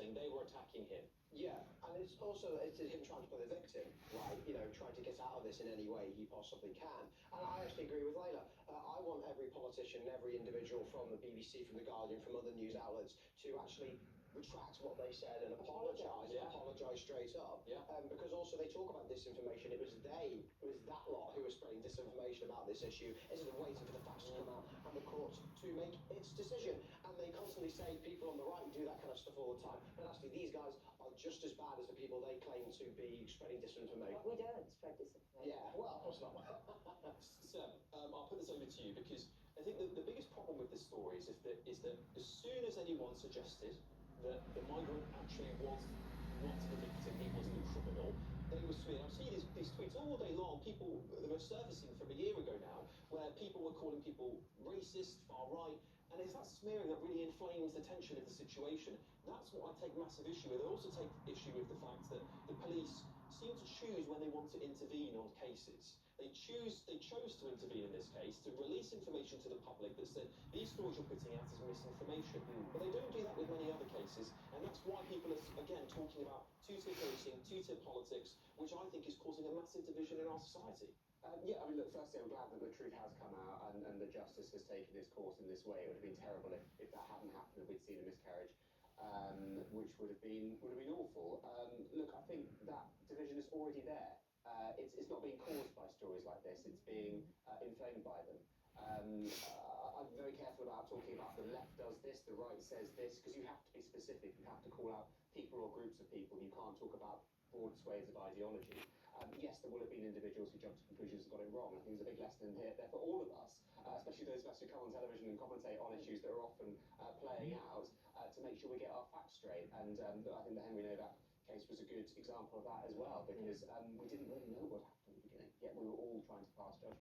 saying they were attacking him. Yeah, and it's him trying to play the victim, right? You know, trying to get out of this in any way he possibly can. And I actually agree with Layla. I want every politician, every individual from the BBC, from the Guardian, from other news outlets to actually retract what they said and apologise straight up. Yeah. Because also they talk about disinformation. It was that lot who were spreading disinformation about this issue instead of waiting for the facts to come out and the court to make its decision. And they constantly say people on the right do that kind of stuff all the time. But actually these guys are just as bad as the people they claim to be spreading disinformation. We don't spread disinformation. Yeah, well, of course not. Seb, I'll put this over to you because I think the biggest problem with this story is that as soon as anyone suggested that the migrant actually was not the victim, he wasn't a criminal, they were smeared. I've seen these tweets all day long, people that were surfacing from a year ago now, where people were calling people racist, far right, and it's that smearing that really inflames the tension of the situation. That's what I take massive issue with. I also take issue with the fact that the police seem to choose when they want to intervene on cases. They chose to intervene in this case to release information to the public that said these stories you're putting out is misinformation. But they don't do that with many other cases, and that's why people are again talking about two-tier policing, two-tier politics, which I think is causing a massive division in our society. Yeah, I mean, look, firstly, I'm glad that the truth has come out and the justice has taken its course in this way. It would have been terrible if that hadn't happened, if we'd seen a miscarriage, which would have been awful. Look, I think that division is already there. It's not being caused by stories like this. It's being inflamed by them. I'm very careful about talking about the left does this, the right says this, because you have to be specific. You have to call out people or groups of people. You can't talk about broad swathes of ideology. Yes, there will have been individuals who jumped to conclusions and got it wrong. I think there's a big lesson here there for all of us, especially those of us who come on television and commentate on issues that are often playing out, to make sure we get our facts straight. And I think the Henry Novak case was a good example of that as well, because we didn't